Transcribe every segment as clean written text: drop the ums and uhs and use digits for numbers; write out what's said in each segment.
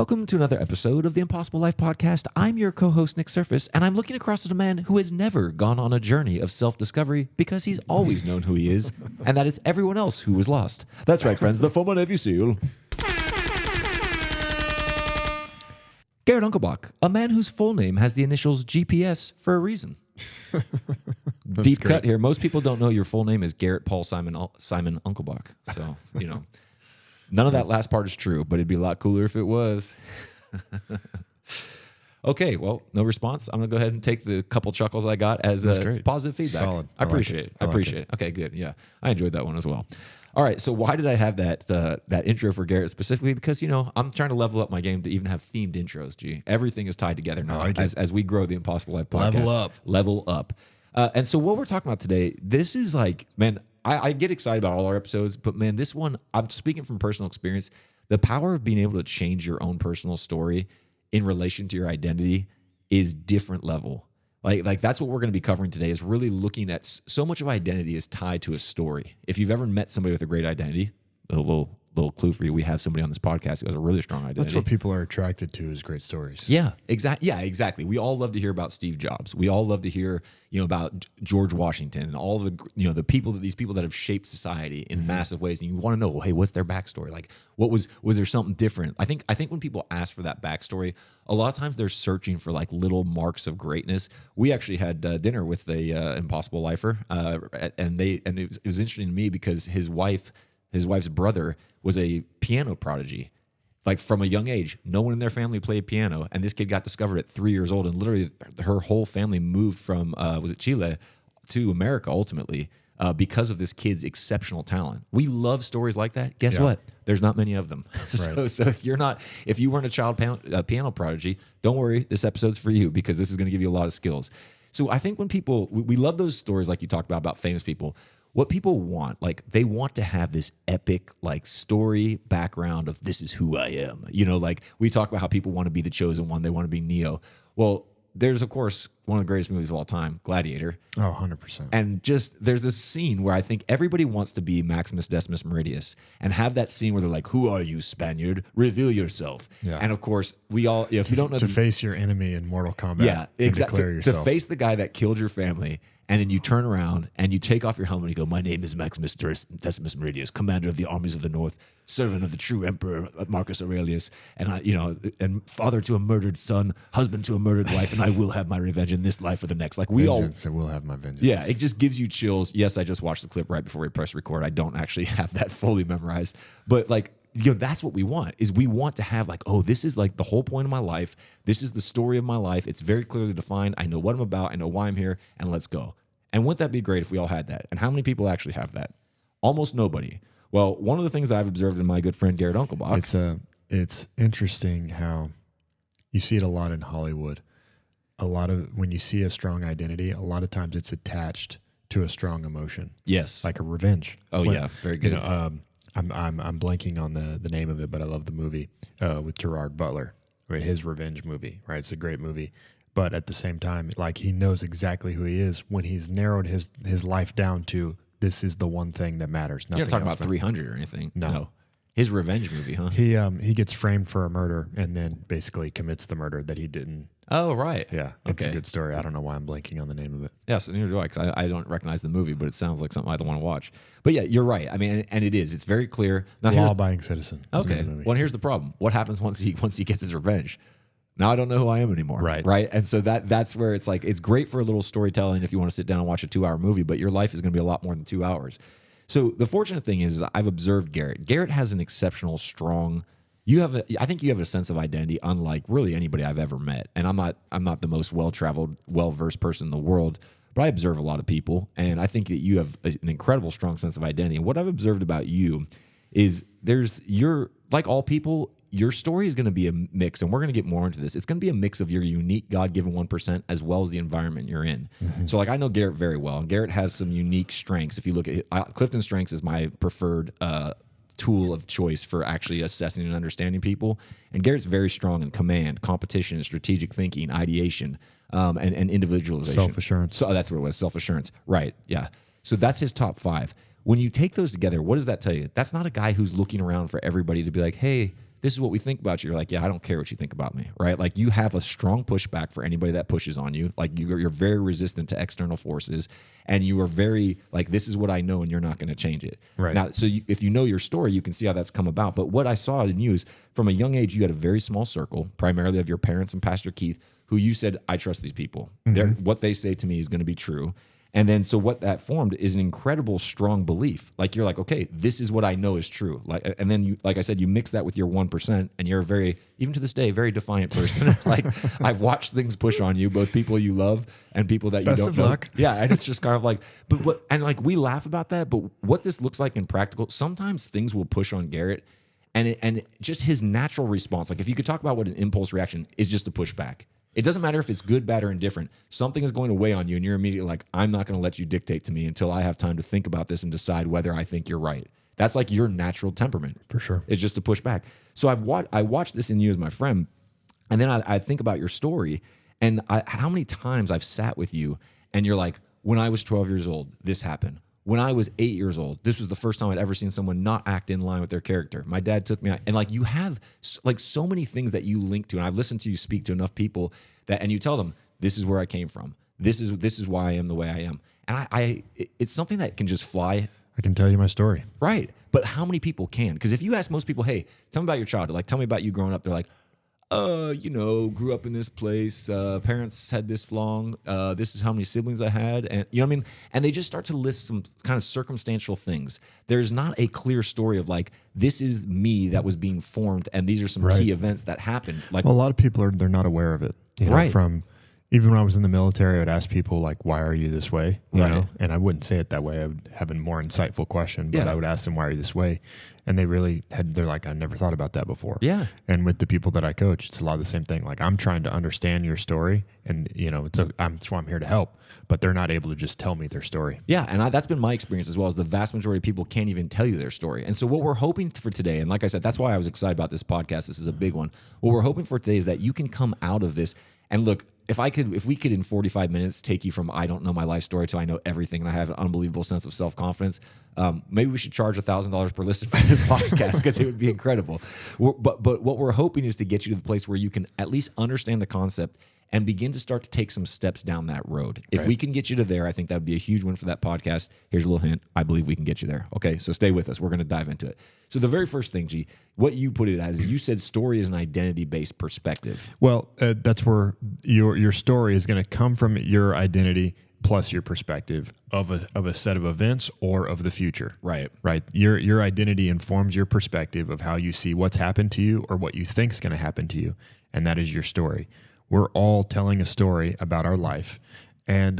Welcome to another episode of the Impossible Life Podcast. I'm your co-host, Nick Surface, and I'm looking across at a man who has never gone on a journey of self-discovery because he's always known who he is, and that it's everyone else who was lost. That's right, friends, the former Navy SEAL, Garrett Unkelbach, a man whose full name has the initials GPS for a reason. Deep great. cut here. Most people don't know your full name is Garrett Paul Simon Unkelbach. So, none of that last part is true, but it'd be a lot cooler if it was. Okay, well, no response. I'm going to go ahead and take the couple chuckles I got as positive feedback. Solid. I appreciate it. I appreciate it. Okay, good. Yeah, I enjoyed that one as well. All right, so why did I have that intro for Garrett specifically? Because, I'm trying to level up my game to even have themed intros, G. Everything is tied together now as we grow the Impossible Life podcast. Level up. And so what we're talking about today, this is like, man, I get excited about all our episodes, but man, this one, I'm speaking from personal experience. The power of being able to change your own personal story in relation to your identity is different level. Like that's what we're going to be covering today, is really looking at so much of identity is tied to a story. If you've ever met somebody with a great identity, a little clue for you, we have somebody on this podcast who has a really strong identity. That's what people are attracted to, is great stories. Yeah, exactly. Yeah, exactly. We all love to hear about Steve Jobs. We all love to hear, about George Washington and all the, the people these people that have shaped society in massive ways. And you want to know, well, hey, what's their backstory? Like, was there something different? I think when people ask for that backstory, a lot of times they're searching for like little marks of greatness. We actually had dinner with a Impossible Lifer, and it was interesting to me because his wife's brother was a piano prodigy. Like from a young age, no one in their family played piano, and this kid got discovered at 3 years old, and literally her whole family moved from Chile to America ultimately because of this kid's exceptional talent. We love stories like that. Guess what? There's not many of them. Right. So if you weren't a child piano prodigy, don't worry. This episode's for you because this is going to give you a lot of skills. So I think when people we love those stories like you talked about famous people. What people want, like they want to have this epic like story background of this is who I am. Like we talk about how people want to be the chosen one. They want to be Neo. Well, there's, of course, one of the greatest movies of all time, Gladiator. Oh, 100%. And just there's this scene where I think everybody wants to be Maximus Decimus Meridius and have that scene where they're like, who are you, Spaniard? Reveal yourself. Yeah. And, of course, we all, if you don't know. To face your enemy in Mortal Kombat. Yeah, exactly. Declare yourself. To face the guy that killed your family. And then you turn around and you take off your helmet and you go, my name is Maximus Decimus Meridius, commander of the armies of the North, servant of the true emperor Marcus Aurelius, and and father to a murdered son, husband to a murdered wife, and I will have my revenge in this life or the next. Like I will have my vengeance. Yeah, it just gives you chills. Yes, I just watched the clip right before we press record. I don't actually have that fully memorized, but that's what we want, is we want to have like, oh, this is like the whole point of my life. This is the story of my life. It's very clearly defined. I know what I'm about. I know why I'm here, and let's go. And wouldn't that be great if we all had that? And how many people actually have that? Almost nobody. Well, one of the things that I've observed in my good friend Garrett Unkelbach. It's interesting how you see it a lot in Hollywood. When you see a strong identity, a lot of times it's attached to a strong emotion. Yes. Like a revenge. Oh, yeah. Very good. I'm blanking on the name of it, but I love the movie with Gerard Butler, right? His revenge movie, right? It's a great movie. But at the same time, like he knows exactly who he is when he's narrowed his life down to this is the one thing that matters. You're not talking about 300 or anything. No. His revenge movie, huh? He gets framed for a murder and then basically commits the murder that he didn't. Oh, right. Yeah, it's a good story. I don't know why I'm blanking on the name of it. Yes, neither do I, because I don't recognize the movie, but it sounds like something I'd want to watch. But yeah, you're right. I mean, and it is. It's very clear. Now, Law-abiding citizen. Okay. Well, here's the problem. What happens once he gets his revenge? Now I don't know who I am anymore. Right. And so that's where it's like, it's great for a little storytelling if you want to sit down and watch a 2-hour movie, but your life is going to be a lot more than 2 hours. So the fortunate thing is I've observed Garrett. Garrett has an exceptional, strong. I think you have a sense of identity unlike really anybody I've ever met. And I'm not the most well-traveled, well-versed person in the world, but I observe a lot of people, and I think that you have an incredible, strong sense of identity. And what I've observed about you is you're like all people. Your story is going to be a mix, and we're going to get more into this. It's going to be a mix of your unique God-given 1% as well as the environment you're in. Mm-hmm. So, I know Garrett very well, and Garrett has some unique strengths. If you look at Clifton Strengths is my preferred tool of choice for actually assessing and understanding people. And Garrett's very strong in command, competition, strategic thinking, ideation, and individualization. Self-assurance. So that's what it was, self-assurance. Right, yeah. So that's his top 5. When you take those together, what does that tell you? That's not a guy who's looking around for everybody to be like, hey, this is what we think about you. You're like, yeah, I don't care what you think about me, right? Like you have a strong pushback for anybody that pushes on you. Like you're very resistant to external forces, and you are very like, this is what I know, and you're not going to change it. Right. Now, so if you know your story, you can see how that's come about. But what I saw in you is from a young age, you had a very small circle, primarily of your parents and Pastor Keith, who you said, I trust these people. What they say to me is going to be true. And then, so what that formed is an incredible, strong belief. Like you're like, okay, this is what I know is true. Like, and then you, like I said, you mix that with your 1%, and you're a very, even to this day, very defiant person. Like I've watched things push on you, both people you love and people that you Best don't of know. luck. Yeah, and it's just kind of like, but what, and like we laugh about that, but what this looks like in practical, sometimes things will push on Garrett, and just his natural response. Like if you could talk about what an impulse reaction is, just to push back. It doesn't matter if it's good, bad, or indifferent. Something is going to weigh on you, and you're immediately like, I'm not going to let you dictate to me until I have time to think about this and decide whether I think you're right. That's like your natural temperament. For sure. It's just to push back. So I watched this in you as my friend, and then I think about your story, and how many times I've sat with you, and you're like, when I was 12 years old, this happened. When I was 8 years old, this was the first time I'd ever seen someone not act in line with their character. My dad took me out, and like you have like so many things that you link to, and I've listened to you speak to enough people that, and you tell them, this is where I came from. This is why I am the way I am. And it's something that can just fly. I can tell you my story. Right. But how many people can? Because if you ask most people, hey, tell me about your childhood, like tell me about you growing up, they're like, grew up in this place, parents had this long, this is how many siblings I had, and you know what I mean? And they just start to list some kind of circumstantial things. There's not a clear story of like, this is me that was being formed, and these are some key events that happened. Like, well, a lot of people they're not aware of it. You know, from even when I was in the military, I would ask people like, why are you this way? You know? And I wouldn't say it that way. I would have a more insightful question, but I would ask them, why are you this way? And they're like, I never thought about that before. Yeah. And with the people that I coach, it's a lot of the same thing. Like I'm trying to understand your story, and you know, that's why I'm here to help, but they're not able to just tell me their story. Yeah. And that's been my experience as well, as the vast majority of people can't even tell you their story. And so what we're hoping for today, and like I said, that's why I was excited about this podcast. This is a big one. What we're hoping for today is that you can come out of this and look, if we could in 45 minutes take you from I don't know my life story to I know everything and I have an unbelievable sense of self-confidence, maybe we should charge $1,000 per listen for this podcast, because it would be incredible. But what we're hoping is to get you to the place where you can at least understand the concept and begin to start to take some steps down that road. If we can get you to there, I think that would be a huge win for that podcast. Here's a little hint. I believe we can get you there. Okay, so stay with us. We're going to dive into it. So the very first thing, G, what you put it as, you said story is an identity-based perspective. Well, that's where your story is going to come from, your identity plus your perspective of a set of events or of the future. Right. Your identity informs your perspective of how you see what's happened to you or what you think is going to happen to you, and that is your story. We're all telling a story about our life. And,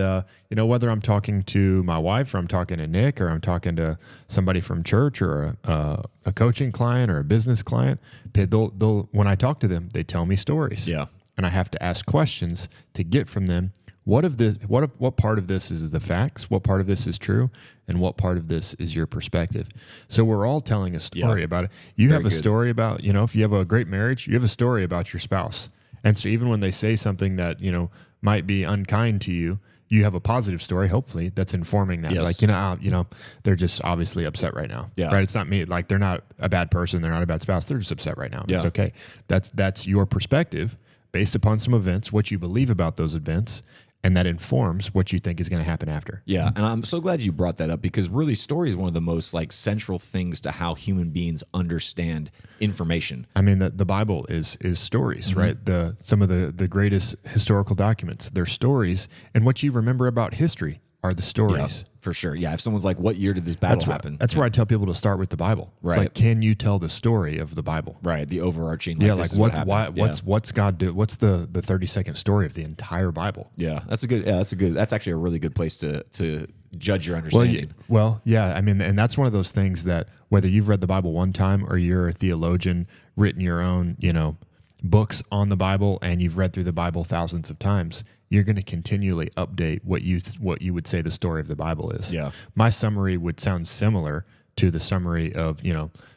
whether I'm talking to my wife or I'm talking to Nick or I'm talking to somebody from church or a coaching client or a business client, when I talk to them, they tell me stories. Yeah. And I have to ask questions to get from them, what part of this is the facts, what part of this is true, and what part of this is your perspective. So we're all telling a story about it. You have a story about, if you have a great marriage, you have a story about your spouse. And so even when they say something that, might be unkind to you, you have a positive story, hopefully, that's informing that. Yes. Like, they're just obviously upset right now. Yeah. Right? It's not me. Like, they're not a bad person. They're not a bad spouse. They're just upset right now. Yeah. It's okay. That's your perspective based upon some events, what you believe about those events, and that informs what you think is going to happen after. Yeah, and I'm so glad you brought that up, because really story is one of the most central things to how human beings understand information. I mean, the Bible is stories, right? Some of the greatest historical documents, they're stories, and what you remember about history are the stories. Yep, for sure. Yeah, if someone's like, what year did this battle happen? That's where I tell people to start with the Bible. Right. It's like, can you tell the story of the Bible? Right, the overarching. What's God do? What's the 30-second story of the entire Bible? Yeah, that's actually a really good place to judge your understanding. I mean, and that's one of those things that whether you've read the Bible one time or you're a theologian, written your own, books on the Bible, and you've read through the Bible thousands of times, you're going to continually update what you would say the story of the Bible is. Yeah. My summary would sound similar to the summary of,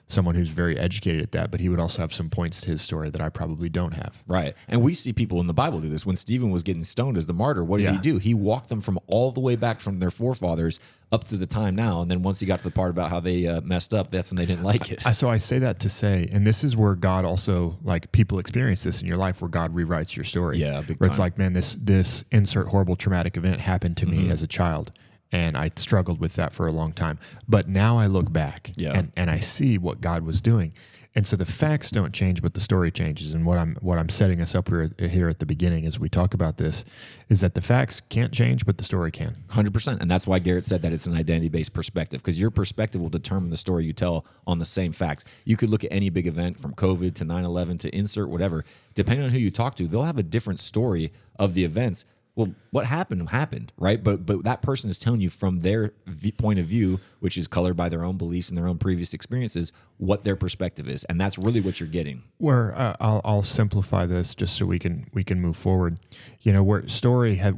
someone who's very educated at that, but he would also have some points to his story that I probably don't have. Right. And we see people in the Bible do this. When Stephen was getting stoned as the martyr, what did he do? He walked them from all the way back from their forefathers up to the time now. And then once he got to the part about how they messed up, that's when they didn't like it. So I say that to say, and this is where God also, like, people experience this in your life where God rewrites your story. Yeah, big where time. it's like, man, this insert horrible traumatic event happened to me as a child. And I struggled with that for a long time. But now I look back and I see what God was doing. And so the facts don't change, but the story changes. And what I'm setting us up here at the beginning as we talk about this is that the facts can't change, but the story can. 100%. And that's why Garrett said that it's an identity-based perspective, because your perspective will determine the story you tell on the same facts. You could look at any big event from COVID to 9/11 to insert whatever. Depending on who you talk to, they'll have a different story of the events. Well, what happened, right? But that person is telling you from their point of view, which is colored by their own beliefs and their own previous experiences, what their perspective is, and that's really what you're getting. Where I'll simplify this just so we can move forward. Where story has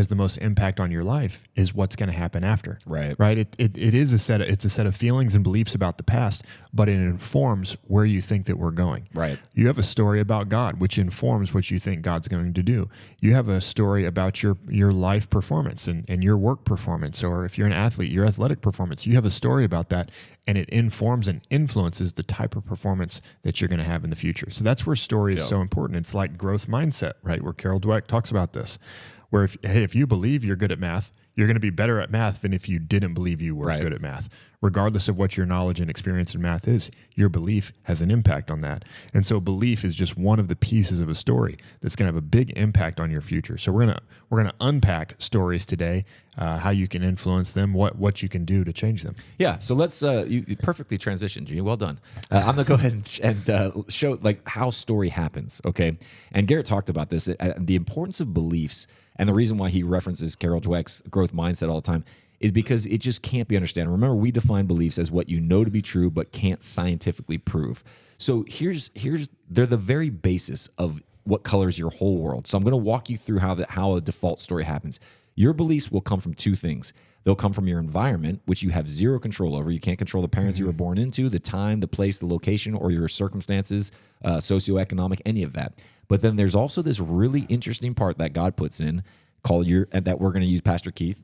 the most impact on your life is what's going to happen after. Right. It is a set of feelings and beliefs about the past, but it informs where you think that we're going. Right. You have a story about God, which informs what you think God's going to do. You have a story about your life performance and your work performance, or if you're an athlete, your athletic performance. You have a story about that, and it informs and influences the type of performance that you're going to have in the future. So that's where story is so important. It's like growth mindset, right? Where Carol Dweck talks about this, where if you believe you're good at math, you're going to be better at math than if you didn't believe you were good at math. Regardless of what your knowledge and experience in math is, your belief has an impact on that. And so belief is just one of the pieces of a story that's going to have a big impact on your future. So we're gonna unpack stories today, how you can influence them, what you can do to change them. Yeah. So let's you perfectly transitioned, Gene. Well done. I'm gonna go ahead and show like how story happens. Okay. And Garrett talked about this, the importance of beliefs, and the reason why he references Carol Dweck's growth mindset all the time is because it just can't be understood. Remember, we define beliefs as what you know to be true but can't scientifically prove. So they're the very basis of what colors your whole world. So I'm going to walk you through how a default story happens. Your beliefs will come from two things. They'll come from your environment, which you have zero control over. You can't control the parents you were born into, the time, the place, the location, or your circumstances, socioeconomic, any of that. But then there's also this really interesting part that God puts in called that we're going to use Pastor Keith,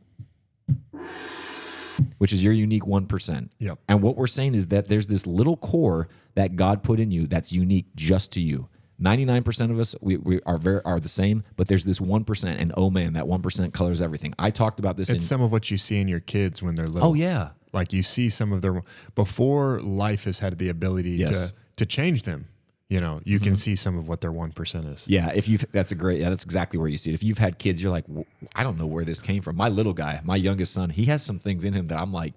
which is your unique 1%. Yep. And what we're saying is that there's this little core that God put in you that's unique just to you. 99% of us we are the same, but there's this 1%, and oh man, that 1% colors everything. I talked about this. It's some of what you see in your kids when they're little. Oh yeah, like you see some of their before life has had the ability to change them. You can see some of what their 1% is. Yeah, that's exactly where you see it. If you've had kids, you're like, I don't know where this came from. My little guy, my youngest son, he has some things in him that I'm like,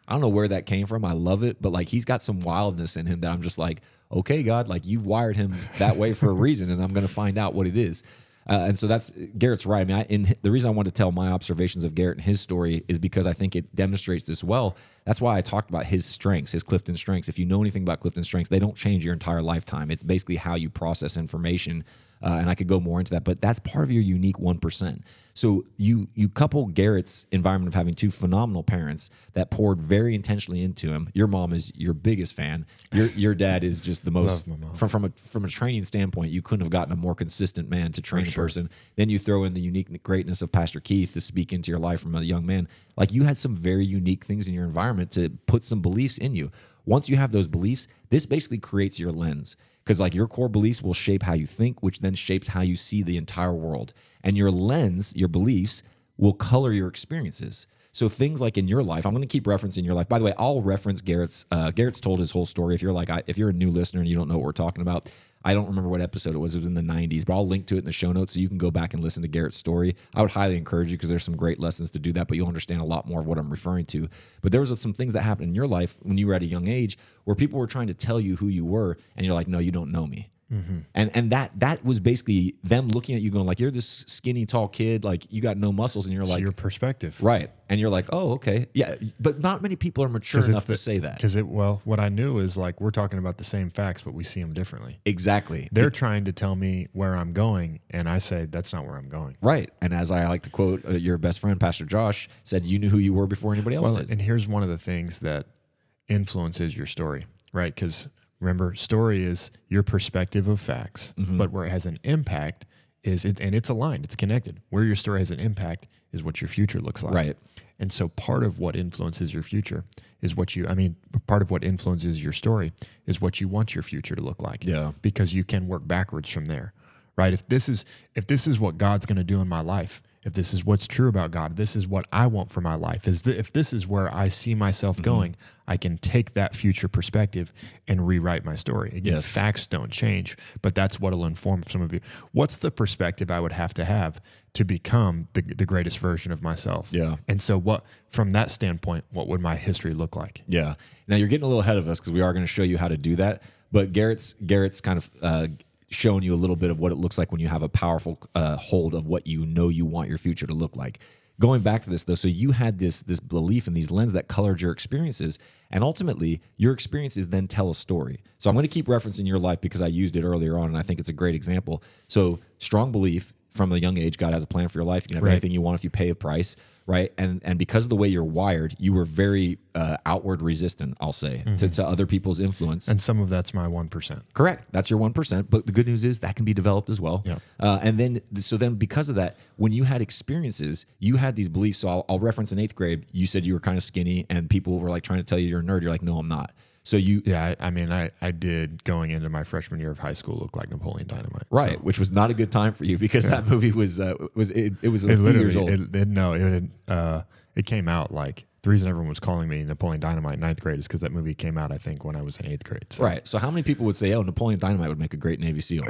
I don't know where that came from. I love it, but like he's got some wildness in him that I'm just like, okay, God, like you've wired him that way for a reason, and I'm going to find out what it is. And so that's Garrett's right. I mean, the reason I wanted to tell my observations of Garrett and his story is because I think it demonstrates this well. That's why I talked about his strengths, his Clifton strengths. If you know anything about Clifton strengths, they don't change your entire lifetime. It's basically how you process information. And I could go more into that, but that's part of your unique 1%. So you couple Garrett's environment of having two phenomenal parents that poured very intentionally into him. Your mom is your biggest fan. Your dad is just the most. From a training standpoint, you couldn't have gotten a more consistent man to train a person. Then you throw in the unique greatness of Pastor Keith to speak into your life from a young man. Like you had some very unique things in your environment to put some beliefs in you. Once you have those beliefs, this basically creates your lens. Because like your core beliefs will shape how you think, which then shapes how you see the entire world. And your lens, your beliefs, will color your experiences. So things like in your life, I'm going to keep referencing your life. By the way, I'll reference Garrett's. Garrett's told his whole story. If you're a new listener and you don't know what we're talking about, I don't remember what episode it was. It was in the 90s, but I'll link to it in the show notes so you can go back and listen to Garrett's story. I would highly encourage you because there's some great lessons to do that, but you'll understand a lot more of what I'm referring to. But there was some things that happened in your life when you were at a young age where people were trying to tell you who you were, and you're like, no, you don't know me. Mm-hmm. And that was basically them looking at you going like, you're this skinny, tall kid, like you got no muscles, and you're like, your perspective. Right. And you're like, oh, okay. Yeah. But not many people are mature enough to say that. Because what I knew is like, we're talking about the same facts, but we see them differently. Exactly. They're trying to tell me where I'm going, and I say, that's not where I'm going. Right. And as I like to quote your best friend, Pastor Josh, said, you knew who you were before anybody else did. And here's one of the things that influence is your story, right? Because remember, story is your perspective of facts, but where it has an impact and it's aligned, it's connected. Where your story has an impact is what your future looks like. Right. And so part of what influences your future is part of what influences your story is what you want your future to look like. Yeah. Because you can work backwards from there, right? If this is what God's going to do in my life, if this is what's true about God, this is what I want for my life. If this is where I see myself going, I can take that future perspective and rewrite my story. Again, facts don't change, but that's what will inform some of you. What's the perspective I would have to become the greatest version of myself? Yeah. And so from that standpoint, what would my history look like? Yeah. Now you're getting a little ahead of us because we are going to show you how to do that. But Garrett's kind of showing you a little bit of what it looks like when you have a powerful hold of what you know you want your future to look like. Going back to this though, so you had this belief and these lenses that colored your experiences, and ultimately your experiences then tell a story. So I'm going to keep referencing your life because I used it earlier on, and I think it's a great example. So strong belief from a young age, God has a plan for your life. You can have anything you want if you pay a price, right? And because of the way you're wired, you were very outward resistant, I'll say, to other people's influence. And some of that's my 1%. Correct. That's your 1%. But the good news is that can be developed as well. Yeah. And then because of that, when you had experiences, you had these beliefs. So I'll reference in 8th grade, you said you were kind of skinny and people were like trying to tell you you're a nerd. You're like, no, I'm not. So I did going into my freshman year of high school look like Napoleon Dynamite, right? So. Which was not a good time for you because that movie was a few years old. It came out like the reason everyone was calling me Napoleon Dynamite in 9th grade is because that movie came out, I think, when I was in 8th grade. So. Right. So how many people would say, "Oh, Napoleon Dynamite would make a great Navy SEAL"?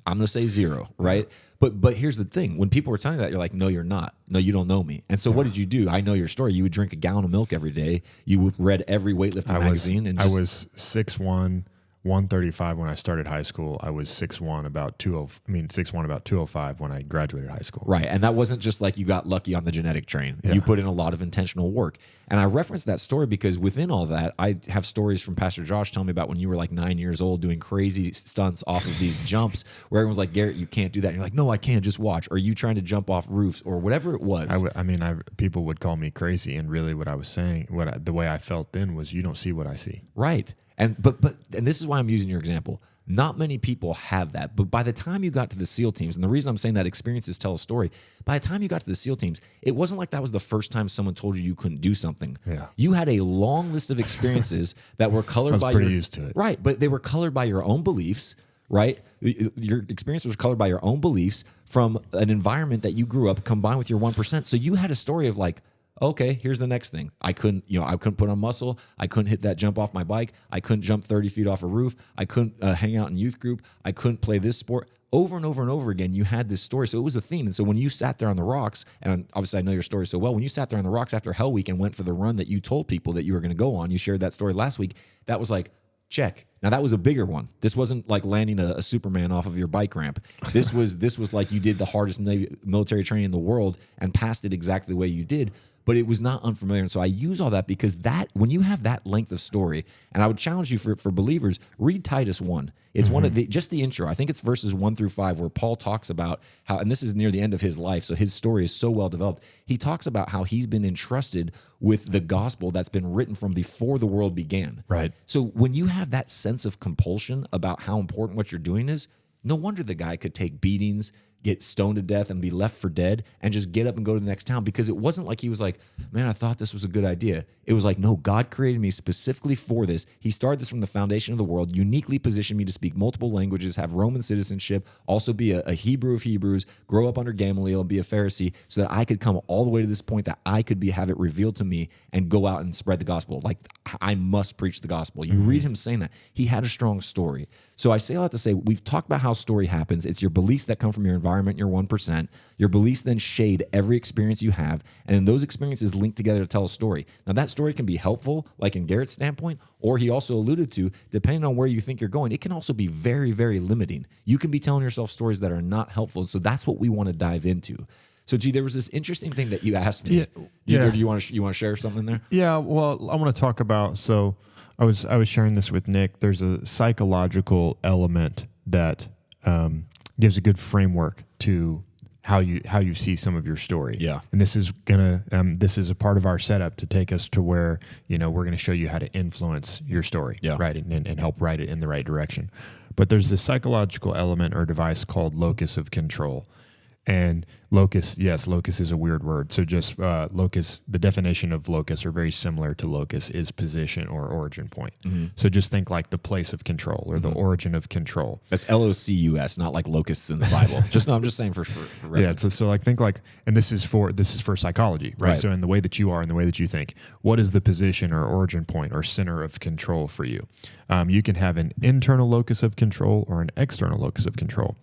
I'm going to say 0, right? But here's the thing. When people were telling you that, you're like, no, you're not. No, you don't know me. And so what did you do? I know your story. You would drink a gallon of milk every day. You read every weightlifting magazine. I was 6'1", 135 when I started high school. I was 6'1", about 205 when I graduated high school. Right. And that wasn't just like you got lucky on the genetic train. Yeah. You put in a lot of intentional work. And I referenced that story because within all that, I have stories from Pastor Josh telling me about when you were like 9 years old doing crazy stunts off of these jumps where everyone's like, Garrett, you can't do that. And you're like, no, I can, just watch. Or you trying to jump off roofs or whatever it was. People would call me crazy. And really what I was saying, the way I felt then was you don't see what I see. Right. And this is why I'm using your example. Not many people have that. But by the time you got to the SEAL teams, and the reason I'm saying that experiences tell a story, by the time you got to the SEAL teams, it wasn't like that was the first time someone told you couldn't do something. Yeah. You had a long list of experiences that were colored by used to it. Right, but they were colored by your own beliefs, right? Your experience was colored by your own beliefs from an environment that you grew up combined with your 1%. So you had a story of like, okay, here's the next thing. I couldn't put on muscle. I couldn't hit that jump off my bike. I couldn't jump 30 feet off a roof. I couldn't hang out in youth group. I couldn't play this sport. Over and over and over again, you had this story. So it was a theme. And so when you sat there on the rocks, and obviously I know your story so well, when you sat there on the rocks after Hell Week and went for the run that you told people that you were going to go on, you shared that story last week, that was like, check. Now that was a bigger one. This wasn't like landing a Superman off of your bike ramp. This was like you did the hardest military training in the world and passed it exactly the way you did. But it was not unfamiliar. And so I use all that because when you have that length of story, and I would challenge you for believers, read Titus 1. It's one of just the intro. I think it's verses 1-5 where Paul talks about how, and this is near the end of his life, so his story is so well developed. He talks about how he's been entrusted with the gospel that's been written from before the world began. Right. So when you have that sense of compulsion about how important what you're doing is, no wonder the guy could take beatings, get stoned to death and be left for dead and just get up and go to the next town, because it wasn't like he was like, man, I thought this was a good idea. It was like, no, God created me specifically for this. He started this from the foundation of the world, uniquely positioned me to speak multiple languages, have Roman citizenship, also be a Hebrew of Hebrews, grow up under Gamaliel and be a Pharisee so that I could come all the way to this point that I could have it revealed to me and go out and spread the gospel. Like, I must preach the gospel. You read him saying that. He had a strong story. So I say all that to say, we've talked about how story happens. It's your beliefs that come from your environment, your 1%. Your beliefs then shade every experience you have, and then those experiences link together to tell a story. Now, that story can be helpful, like in Garrett's standpoint, or he also alluded to, depending on where you think you're going, it can also be very, very limiting. You can be telling yourself stories that are not helpful, so that's what we want to dive into. So, G, there was this interesting thing that you asked me. Yeah. Do you want to share something there? Yeah, well, I want to talk about, so I was sharing this with Nick. There's a psychological element that gives a good framework to how you see some of your story. Yeah. And this is a part of our setup to take us to where, we're going to show you how to influence your story, Yeah. right? And help write it in the right direction. But there's this psychological element or device called locus of control. And locus is a weird word. So just locus, the definition of locus are very similar to locus is position or origin point. So just think like the place of control or the origin of control. That's LOCUS, not like locusts in the Bible. I'm just saying for reference. Yeah. So like think like, and this is for psychology, right? So in the way that you are and the way that you think, what is the position or origin point or center of control for you? You can have an internal locus of control or an external locus of control.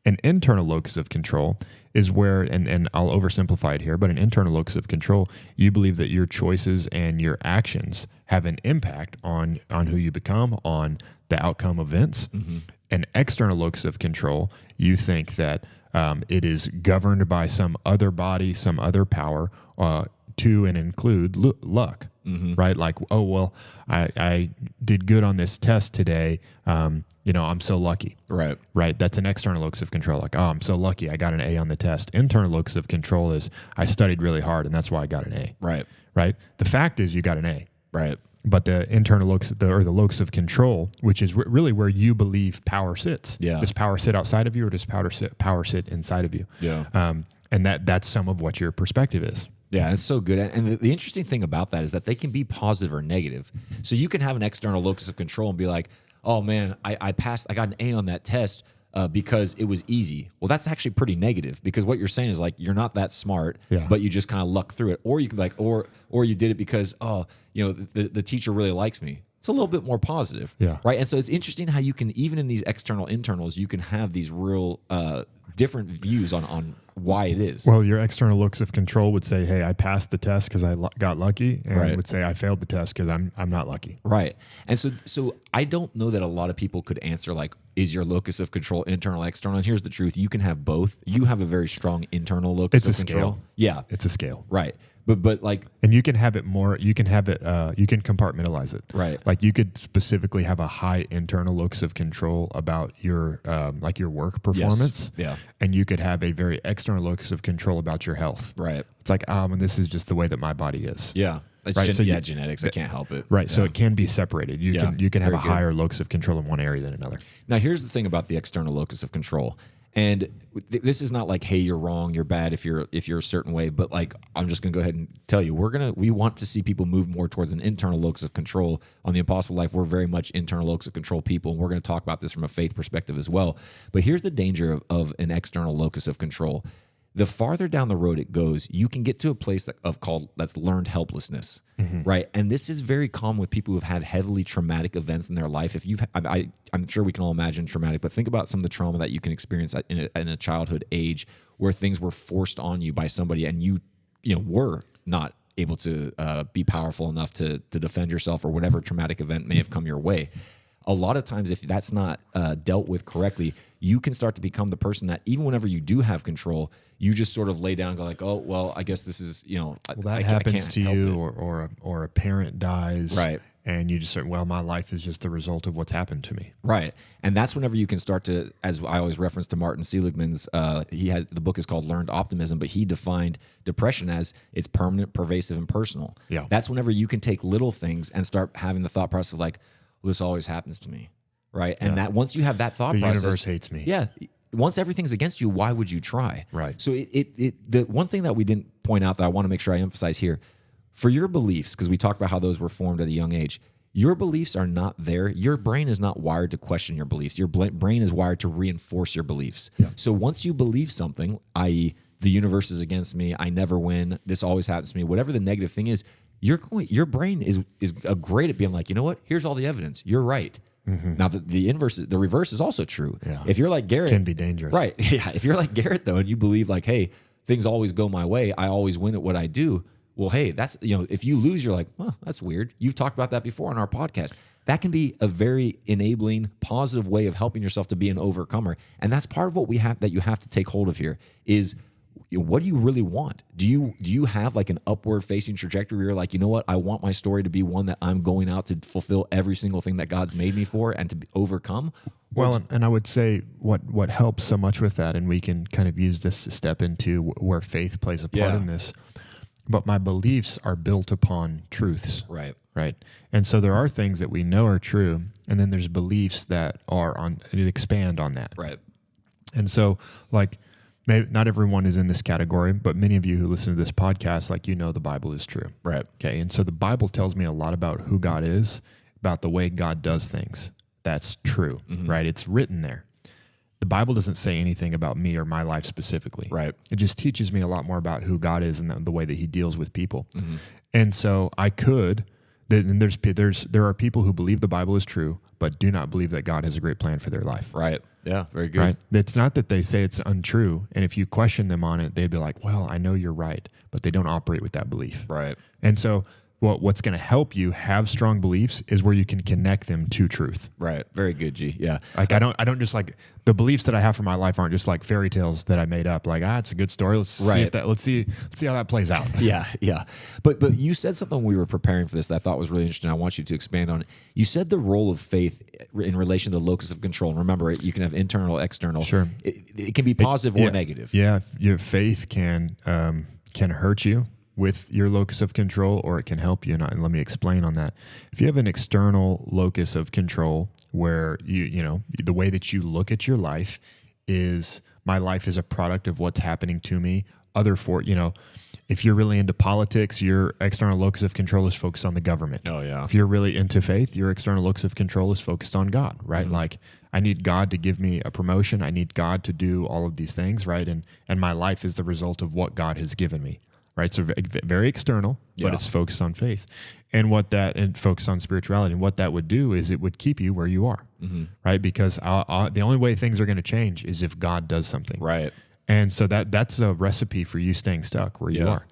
An internal locus of control is where, and I'll oversimplify it here, but an internal locus of control, you believe that your choices and your actions have an impact on who you become, on the outcome events. An external locus of control, you think that it is governed by some other body, some other power, to and include luck. Right? Like, oh, well, I did good on this test today. I'm so lucky. Right. That's an external locus of control. Like, oh, I'm so lucky. I got an A on the test. Internal locus of control is I studied really hard and that's why I got an A. Right. The fact is you got an A. But the internal locus, or the locus of control, which is really where you believe power sits. Does power sit outside of you or does power sit inside of you? And that's some of what your perspective is. Yeah, it's so good. And the interesting thing about that is that they can be positive or negative. So you can have an external locus of control and be like, oh man, I passed, I got an A on that test because it was easy. Well, that's actually pretty negative because what you're saying is like, you're not that smart, but you just kind of luck through it. Or you can be like, or you did it because, the teacher really likes me. It's a little bit more positive. Right. And so it's interesting how you can, even in these external internals, you can have these real different views on why it is. Well, your external locus of control would say, hey, I passed the test because I got lucky, and would say I failed the test because I'm not lucky. Right. And so I don't know that a lot of people could answer like, is your locus of control internal, external? And here's the truth. You can have both. You have a very strong internal locus of control. Scale. Yeah. It's a scale. Right. But like, and you can have it more, you can compartmentalize it. Right. Like you could specifically have a high internal locus of control about your, like your work performance. Yeah. And you could have a very external locus of control about your health. Right. It's like, and this is just the way that my body is. Yeah. It's right. genetics. I can't help it. Right. Yeah. So it can be separated. You can have a higher locus of control in one area than another. Now, here's the thing about the external locus of control. And this is not like, hey, you're wrong, you're bad if you're a certain way, but like, I'm just gonna go ahead and tell you, we want to see people move more towards an internal locus of control. On The Impossible Life, we're very much internal locus of control people, and we're gonna talk about this from a faith perspective as well. But here's the danger of an external locus of control. The farther down the road it goes, you can get to a place that's learned helplessness, right? And this is very common with people who've had heavily traumatic events in their life. If I'm sure we can all imagine traumatic, but think about some of the trauma that you can experience in a childhood age where things were forced on you by somebody, and you were not able to be powerful enough to defend yourself, or whatever traumatic event may have come your way. A lot of times, if that's not dealt with correctly, you can start to become the person that even whenever you do have control, you just sort of lay down and go like, oh, well, I guess this is, well, that happens to you, or a parent dies. Right. And you just say, well, my life is just the result of what's happened to me. Right. And that's whenever you can start to, as I always reference to Martin Seligman's, the book is called Learned Optimism, but he defined depression as it's permanent, pervasive, and personal. Yeah. That's whenever you can take little things and start having the thought process of like, well, this always happens to me. Right. And that once you have that thought process. The universe hates me. Yeah. Once everything's against you, why would you try? Right. So the one thing that we didn't point out that I want to make sure I emphasize here, for your beliefs, because we talked about how those were formed at a young age, your beliefs are not there. Your brain is not wired to question your beliefs. Your brain is wired to reinforce your beliefs. Yeah. So once you believe something, i.e., the universe is against me, I never win, this always happens to me, whatever the negative thing is, your brain is great at being like, you know what? Here's all the evidence. You're right. Now the reverse is also true. Yeah. If you're like Garrett, can be dangerous. Right. Yeah. If you're like Garrett though, and you believe like, hey, things always go my way, I always win at what I do. Well, hey, that's, if you lose, you're like, well, that's weird. You've talked about that before on our podcast. That can be a very enabling, positive way of helping yourself to be an overcomer. And that's part of what you have to take hold of here is what do you really want? Do you have like an upward facing trajectory where you're like, you know what? I want my story to be one that I'm going out to fulfill every single thing that God's made me for and to overcome. Well, and I would say what helps so much with that, and we can kind of use this to step into where faith plays a part in this, but my beliefs are built upon truths. Right. Right. And so there are things that we know are true, and then there's beliefs that expand on that. Right. And so, like, maybe not everyone is in this category, but many of you who listen to this podcast, like, the Bible is true. Right. Okay. And so the Bible tells me a lot about who God is, about the way God does things. That's true, right? It's written there. The Bible doesn't say anything about me or my life specifically. Right. It just teaches me a lot more about who God is and the way that he deals with people. And so I could, and there are people who believe the Bible is true, but do not believe that God has a great plan for their life. Right. Yeah. Very good. Right. It's not that they say it's untrue. And if you question them on it, they'd be like, well, I know you're right, but they don't operate with that belief. Right. And so what's going to help you have strong beliefs is where you can connect them to truth. Right. Very good, G. Yeah. Like I don't just like the beliefs that I have for my life aren't just like fairy tales that I made up. Like, it's a good story. Let's see how that plays out. Yeah. Yeah. But you said something when we were preparing for this that I thought was really interesting. I want you to expand on it. You said the role of faith in relation to the locus of control. And remember, you can have internal, external. Sure. It can be positive or negative. Yeah. Your faith can hurt you with your locus of control, or it can help you. And let me explain on that. If you have an external locus of control where the way that you look at your life is, my life is a product of what's happening to me. If you're really into politics, your external locus of control is focused on the government. Oh yeah. If you're really into faith, your external locus of control is focused on God, right? Like, I need God to give me a promotion. I need God to do all of these things, right? And my life is the result of what God has given me. Right, so very external, but it's focused on faith, and focused on spirituality. And what that would do is it would keep you where you are, right? Because the only way things are going to change is if God does something, right? And so that's a recipe for you staying stuck where you are.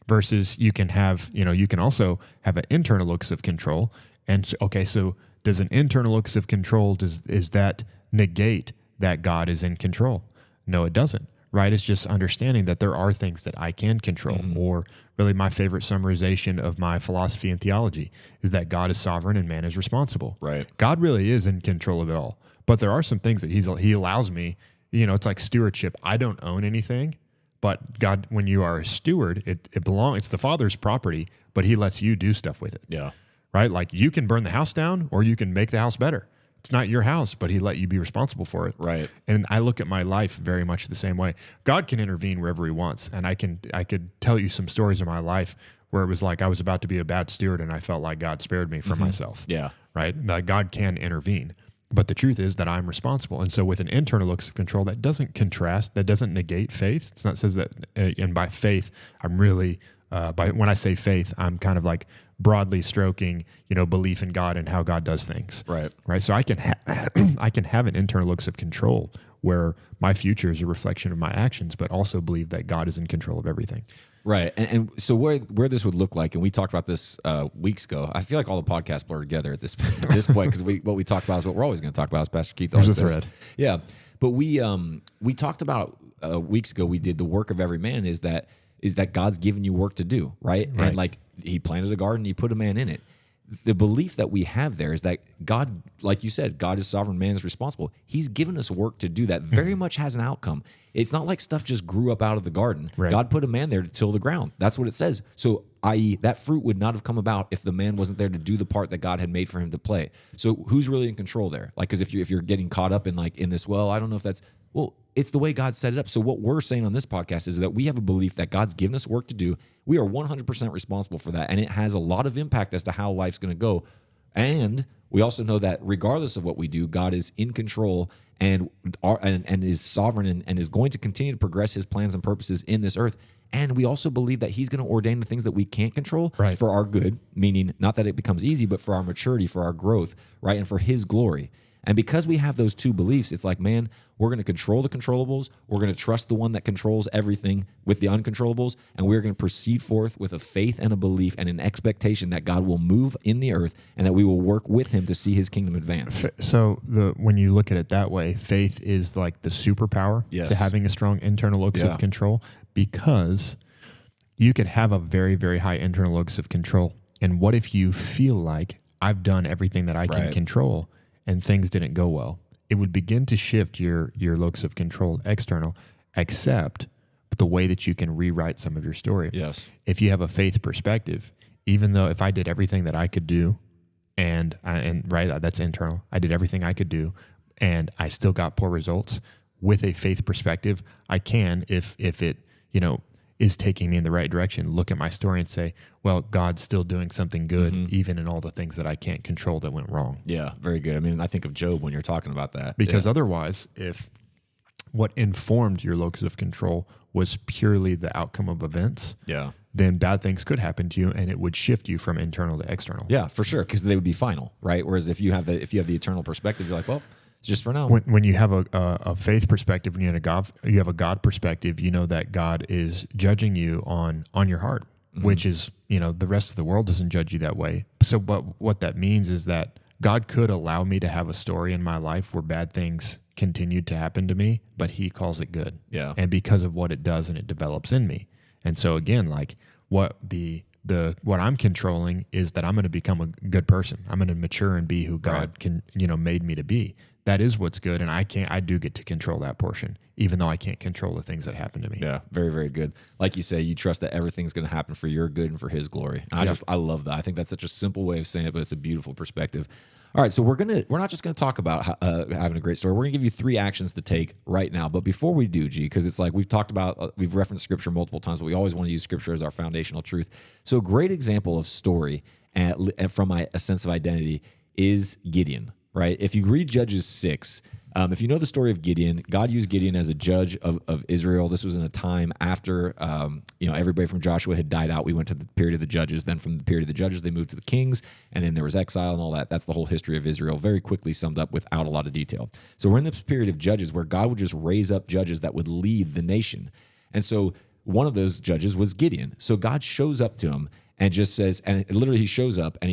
Versus you can have, you can also have an internal locus of control. And so does an internal locus of control is that negate that God is in control? No, it doesn't. Right? It's just understanding that there are things that I can control. Or really, my favorite summarization of my philosophy and theology is that God is sovereign and man is responsible. Right. God really is in control of it all. But there are some things that he allows me, it's like stewardship. I don't own anything, but God, when you are a steward, it's the Father's property, but he lets you do stuff with it. Yeah. Right? Like, you can burn the house down or you can make the house better. It's not your house, but he let you be responsible for it. Right. And I look at my life very much the same way. God can intervene wherever he wants. And I could tell you some stories of my life where it was like I was about to be a bad steward and I felt like God spared me from myself. Yeah. Right. That God can intervene. But the truth is that I'm responsible. And so with an internal locus of control, that doesn't contrast, that doesn't negate faith. It's not says that, and by faith, I'm really, when I say faith, I'm kind of like broadly stroking, belief in God and how God does things. Right. Right. So I can I can have an internal locus of control where my future is a reflection of my actions, but also believe that God is in control of everything. Right. And so where this would look like, and we talked about this weeks ago, I feel like all the podcasts blur together at this point, because what we talk about is what we're always going to talk about, as Pastor Keith always says. There's a thread. Yeah. But we talked about weeks ago, we did the work of every man is that God's given you work to do, right? And like, he planted a garden, he put a man in it. The belief that we have there is that God, like you said, God is sovereign, man is responsible. He's given us work to do that very much has an outcome. It's not like stuff just grew up out of the garden. Right. God put a man there to till the ground. That's what it says. So, i.e., that fruit would not have come about if the man wasn't there to do the part that God had made for him to play. So who's really in control there? Like, because if you're getting caught up in this, well, I don't know if that's, well, it's the way God set it up. So what we're saying on this podcast is that we have a belief that God's given us work to do. We are 100% responsible for that. And it has a lot of impact as to how life's going to go. And we also know that regardless of what we do, God is in control and is sovereign and is going to continue to progress his plans and purposes in this earth. And we also believe that he's going to ordain the things that we can't control for our good, meaning not that it becomes easy, but for our maturity, for our growth, right? And for his glory. And because we have those two beliefs, it's like, man, we're going to control the controllables. We're going to trust the one that controls everything with the uncontrollables. And we're going to proceed forth with a faith and a belief and an expectation that God will move in the earth and that we will work with him to see his kingdom advance. So when you look at it that way, faith is like the superpower to having a strong internal locus of control, because you could have a very, very high internal locus of control. And what if you feel like I've done everything that I can control and things didn't go well? It would begin to shift your locus of control external, except the way that you can rewrite some of your story. Yes. If you have a faith perspective, even though if I did everything that I could do, and that's internal, I did everything I could do, and I still got poor results. With a faith perspective, I can, if it is taking me in the right direction, look at my story and say, well, God's still doing something good, even in all the things that I can't control that went wrong. Yeah, very good. I mean, I think of Job when you're talking about that. Because otherwise, if what informed your locus of control was purely the outcome of events, then bad things could happen to you, and it would shift you from internal to external. Yeah, for sure, because they would be final, right? Whereas if you have the eternal perspective, you're like, well, it's just for now. When you have a faith perspective, when you have a God perspective, you know that God is judging you on your heart, which is, the rest of the world doesn't judge you that way. So what that means is that God could allow me to have a story in my life where bad things continued to happen to me, but he calls it good. Yeah. And because of what it does and it develops in me. And so again, like what I'm controlling is that I'm going to become a good person. I'm going to mature and be who God made me to be. That is what's good, and I do get to control that portion, even though I can't control the things that happen to me. Yeah, very, very good. Like you say, you trust that everything's going to happen for your good and for his glory. And I love that. I think that's such a simple way of saying it, but it's a beautiful perspective. All right, so we're not just going to talk about having a great story. We're going to give you 3 actions to take right now. But before we do, G, because it's like we've talked about, we've referenced Scripture multiple times, but we always want to use Scripture as our foundational truth. So a great example of story and from a sense of identity is Gideon, right? If you read Judges 6, if you know the story of Gideon, God used Gideon as a judge of Israel. This was in a time after everybody from Joshua had died out. We went to the period of the judges. Then from the period of the judges, they moved to the kings, and then there was exile and all that. That's the whole history of Israel, very quickly summed up without a lot of detail. So we're in this period of judges where God would just raise up judges that would lead the nation. And so one of those judges was Gideon. So God shows up to him and just says, and literally he shows up and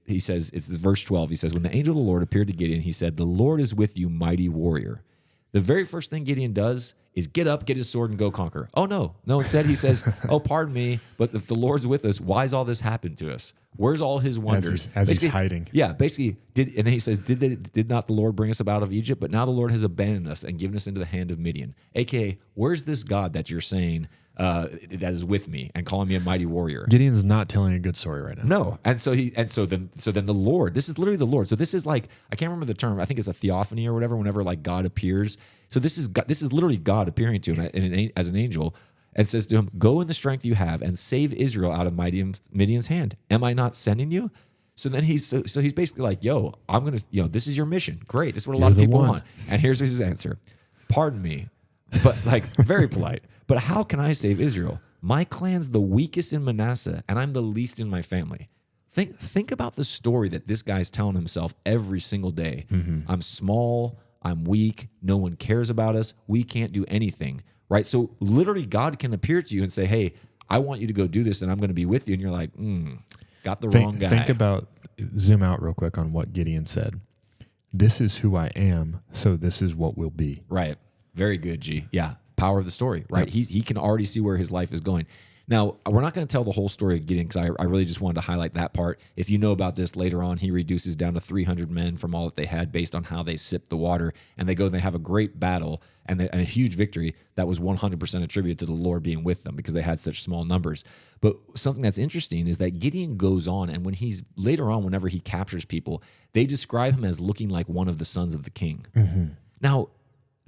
he says, it's verse 12. He says, when the angel of the Lord appeared to Gideon, he said, the Lord is with you, mighty warrior. The very first thing Gideon does is get up, get his sword, and go conquer. Oh, no. Instead he says, oh, pardon me, but if the Lord's with us, why's all this happened to us? Where's all his wonders? As he's hiding. Yeah, basically, and then he says, did not the Lord bring us up out of Egypt? But now the Lord has abandoned us and given us into the hand of Midian. AKA, where's this God that you're saying that is with me and calling me a mighty warrior? Gideon's not telling a good story right now. No, and so then the Lord. This is literally the Lord. So this is like, I can't remember the term. I think it's a theophany or whatever. Whenever like God appears. So this is literally God appearing to him as an angel and says to him, "Go in the strength you have and save Israel out of Midian's hand. Am I not sending you?" So then he's basically like, "Yo, I'm gonna, this is your mission. Great. This is what a lot of people want." And here's his answer: "Pardon me, but like very polite. But how can I save Israel? My clan's the weakest in Manasseh, and I'm the least in my family." Think about the story that this guy's telling himself every single day. Mm-hmm. I'm small. I'm weak. No one cares about us. We can't do anything, right? So literally, God can appear to you and say, "Hey, I want you to go do this, and I'm going to be with you." And you're like, got the wrong guy. Zoom out real quick on what Gideon said. This is who I am, so this is what will be. Right. Very good, G. Yeah. Power of the story, right? Yep. He can already see where his life is going. Now, we're not going to tell the whole story of Gideon because I really just wanted to highlight that part. If you know about this later on, he reduces down to 300 men from all that they had based on how they sipped the water. And they go and they have a great battle and a huge victory that was 100% attributed to the Lord being with them because they had such small numbers. But something that's interesting is that Gideon goes on, and when he's later on, whenever he captures people, they describe him as looking like one of the sons of the king. Mm-hmm. Now,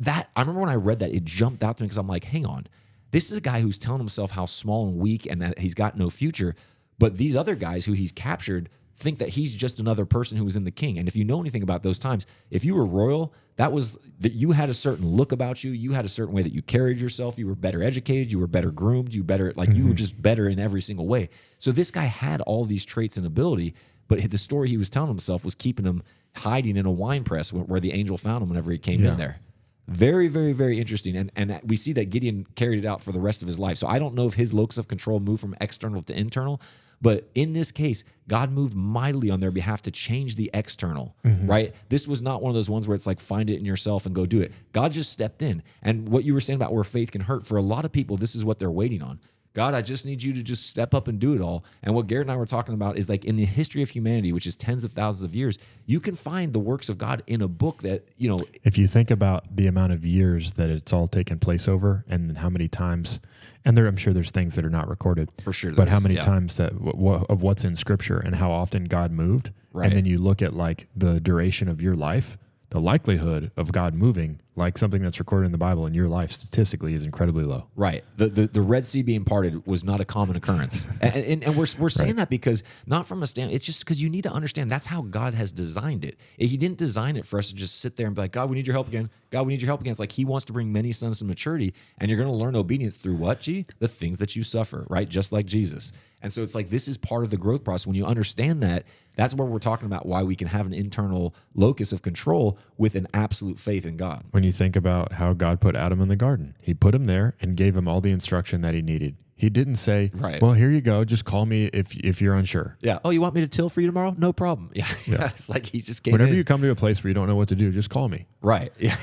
I remember when I read that, it jumped out to me because I'm like, hang on. This is a guy who's telling himself how small and weak and that he's got no future. But these other guys who he's captured think that he's just another person who was in the king. And if you know anything about those times, if you were royal, that was that you had a certain look about you. You had a certain way that you carried yourself. You were better educated. You were better groomed. You were just better in every single way. So this guy had all these traits and ability, but the story he was telling himself was keeping him hiding in a wine press where the angel found him whenever he came in there. Very, very, very interesting. And we see that Gideon carried it out for the rest of his life. So I don't know if his locus of control moved from external to internal, but in this case, God moved mightily on their behalf to change the external, right? This was not one of those ones where it's like, find it in yourself and go do it. God just stepped in. And what you were saying about where faith can hurt, for a lot of people, this is what they're waiting on. God, I just need you to just step up and do it all. And what Garrett and I were talking about is like in the history of humanity, which is tens of thousands of years, you can find the works of God in a book that, you know. If you think about the amount of years that it's all taken place over and how many times, and I'm sure there's things that are not recorded. For sure. But how many times that of what's in Scripture and how often God moved. Right. And then you look at like the duration of your life, the likelihood of God moving, like something that's recorded in the Bible in your life statistically, is incredibly low. Right. The Red Sea being parted was not a common occurrence. and we're saying that because not from a stand, it's just because you need to understand that's how God has designed it. He didn't design it for us to just sit there and be like, God, we need your help again. God, we need your help again. It's like he wants to bring many sons to maturity, and you're going to learn obedience through what, G? The things that you suffer, right? Just like Jesus. And so it's like this is part of the growth process. When you understand that, that's where we're talking about why we can have an internal locus of control with an absolute faith in God. When you think about how God put Adam in the garden, he put him there and gave him all the instruction that he needed. He didn't say, well, here you go. Just call me if you're unsure. Yeah. Oh, you want me to till for you tomorrow? No problem. Yeah. It's like he just came Whenever in. you come to a place where you don't know what to do, just call me. Right. Yeah.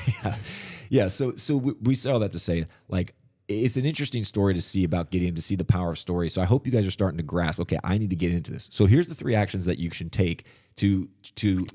Yeah. So we say all that to say, like, it's an interesting story to see about Gideon, to see the power of story. So I hope you guys are starting to grasp, okay, I need to get into this. So here's the 3 actions that you should take to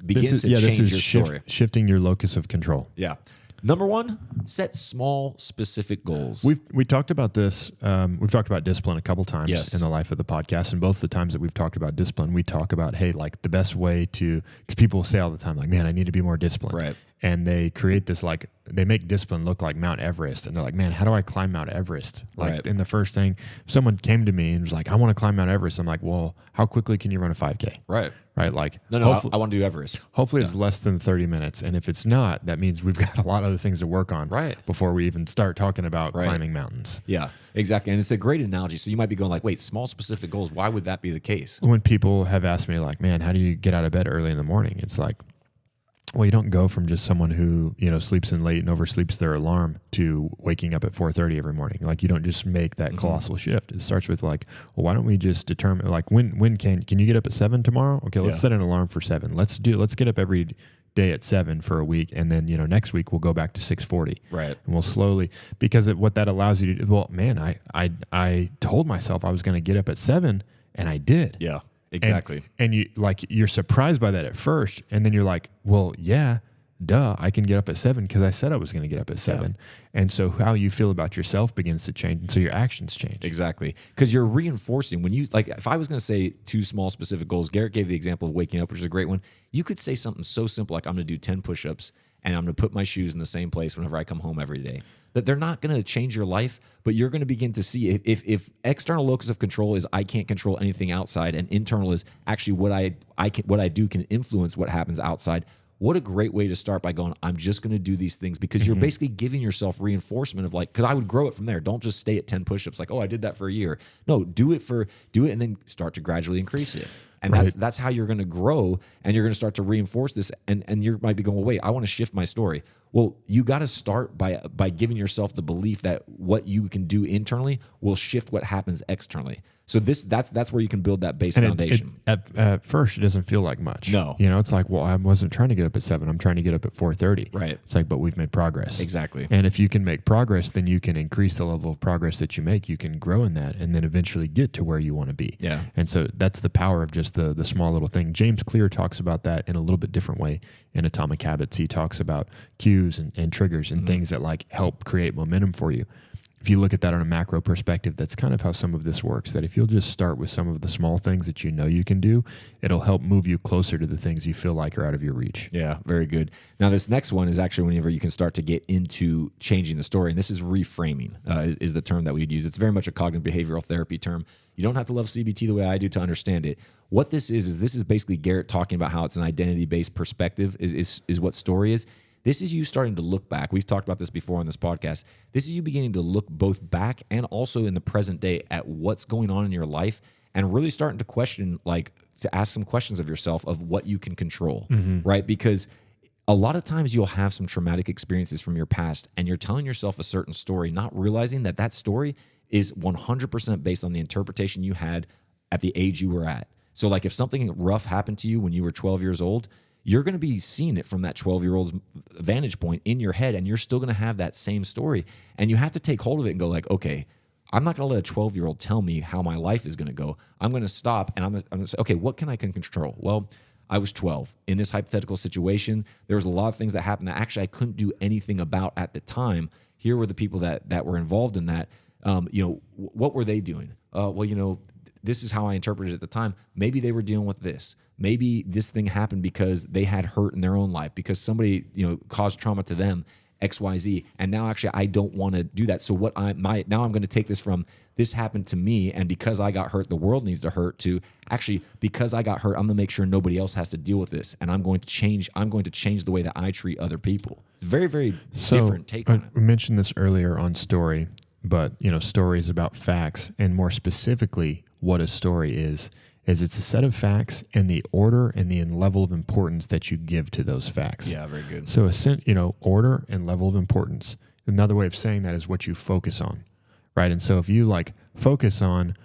begin to change your story. Shifting your locus of control. Yeah. Number 1, set small, specific goals. We talked about this. We've talked about discipline a couple times in the life of the podcast, and both the times that we've talked about discipline, we talk about, hey, like the best way to, because people say all the time, like, man, I need to be more disciplined. Right. And they create this, like, they make discipline look like Mount Everest. And they're like, man, how do I climb Mount Everest? Like, in the first thing, if someone came to me and was like, I want to climb Mount Everest. I'm like, well, how quickly can you run a 5K? Right. Right. Like, no, I want to do Everest. Hopefully it's less than 30 minutes. And if it's not, that means we've got a lot of other things to work on before we even start talking about climbing mountains. Yeah, exactly. And it's a great analogy. So you might be going like, wait, small, specific goals. Why would that be the case? When people have asked me like, man, how do you get out of bed early in the morning? It's like, well, you don't go from just someone who, sleeps in late and oversleeps their alarm to waking up at 4:30 every morning. Like, you don't just make that colossal shift. It starts with like, well, why don't we just determine, like, when can you get up at 7 tomorrow? Okay, let's set an alarm for 7. Let's get up every day at 7 for a week, and then next week we'll go back to 6:40. Right. And we'll slowly, because what that allows you to do. Well, man, I told myself I was going to get up at 7, and I did. Yeah. Exactly. And you're surprised by that at first, and then you're like, well, yeah, duh, I can get up at 7 because I said I was going to get up at 7. And so how you feel about yourself begins to change, and so your actions change. Exactly. Because you're reinforcing. When you, like, if I was going to say 2 small specific goals, Garrett gave the example of waking up, which is a great one. You could say something so simple like, I'm going to do 10 push-ups, and I'm going to put my shoes in the same place whenever I come home every day. That they're not going to change your life, but you're going to begin to see if external locus of control is I can't control anything outside, and internal is actually what I do can influence what happens outside. What a great way to start by going, I'm just going to do these things, because you're basically giving yourself reinforcement of, like, because I would grow it from there. Don't just stay at 10 push-ups like, oh, I did that for a year. No, do it and then start to gradually increase it. And that's how you're going to grow, and you're going to start to reinforce this. And you might be going, well, wait, I want to shift my story. Well, you got to start by giving yourself the belief that what you can do internally will shift what happens externally. So that's where you can build that base foundation. At first, it doesn't feel like much. No. It's like, well, I wasn't trying to get up at 7. I'm trying to get up at 4:30. Right. It's like, but we've made progress. Exactly. And if you can make progress, then you can increase the level of progress that you make. You can grow in that, and then eventually get to where you want to be. Yeah. And so that's the power of just the small little thing. James Clear talks about that in a little bit different way in Atomic Habits. He talks about cues and triggers and things that, like, help create momentum for you. If you look at that on a macro perspective, that's kind of how some of this works, that if you'll just start with some of the small things that you can do, it'll help move you closer to the things you feel like are out of your reach. Yeah, very good. Now, this next one is actually whenever you can start to get into changing the story, and this is reframing is the term that we'd use. It's very much a cognitive behavioral therapy term. You don't have to love CBT the way I do to understand it. What this is basically Garrett talking about how it's an identity-based perspective is what story is. This is you starting to look back. We've talked about this before on this podcast. This is you beginning to look both back and also in the present day at what's going on in your life, and really starting to question, like, to ask some questions of yourself of what you can control, right? Because a lot of times you'll have some traumatic experiences from your past and you're telling yourself a certain story, not realizing that that story is 100% based on the interpretation you had at the age you were at. So like if something rough happened to you when you were 12 years old, you're going to be seeing it from that 12-year-old's vantage point in your head, and you're still going to have that same story. And you have to take hold of it and go like, okay, I'm not going to let a 12-year-old tell me how my life is going to go. I'm going to stop and I'm going to say, okay, what can I control? Well, I was 12 in this hypothetical situation. There was a lot of things that happened that actually I couldn't do anything about at the time. Here were the people that were involved in that. What were they doing? This is how I interpreted it at the time. Maybe they were dealing with this. Maybe this thing happened because they had hurt in their own life, because somebody, caused trauma to them, XYZ. And now actually I don't want to do that. So now I'm going to take this from this happened to me, and because I got hurt, the world needs to hurt, to actually, because I got hurt, I'm going to make sure nobody else has to deal with this. And I'm going to change the way that I treat other people. It's a very, very different take on it. We mentioned this earlier on story, but story is about facts, and more specifically, what a story is it's a set of facts and the order and the level of importance that you give to those facts. Yeah, very good. So, order and level of importance. Another way of saying that is what you focus on, right? And so if you focus on,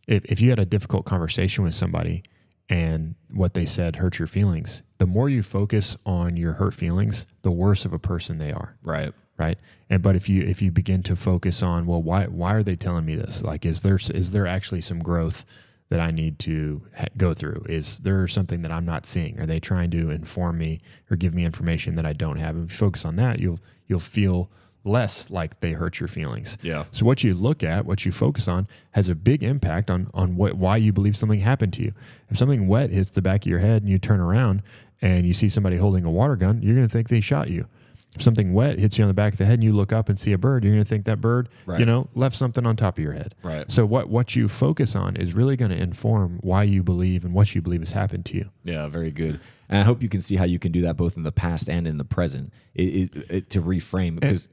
if you had a difficult conversation with somebody and what they said hurt your feelings, the more you focus on your hurt feelings, the worse of a person they are. Right. Right. But if you begin to focus on, well, why are they telling me this? Like, is there actually some growth that I need to go through? Is there something that I'm not seeing? Are they trying to inform me or give me information that I don't have? If you focus on that, you'll feel less like they hurt your feelings. Yeah. So what you look at, what you focus on, has a big impact on why you believe something happened to you. If something wet hits the back of your head and you turn around and you see somebody holding a water gun, you're going to think they shot you. If something wet hits you on the back of the head and you look up and see a bird, you're going to think that bird, left something on top of your head. Right. So what you focus on is really going to inform why you believe and what you believe has happened to you. Yeah, very good. And I hope you can see how you can do that both in the past and in the present to reframe. Because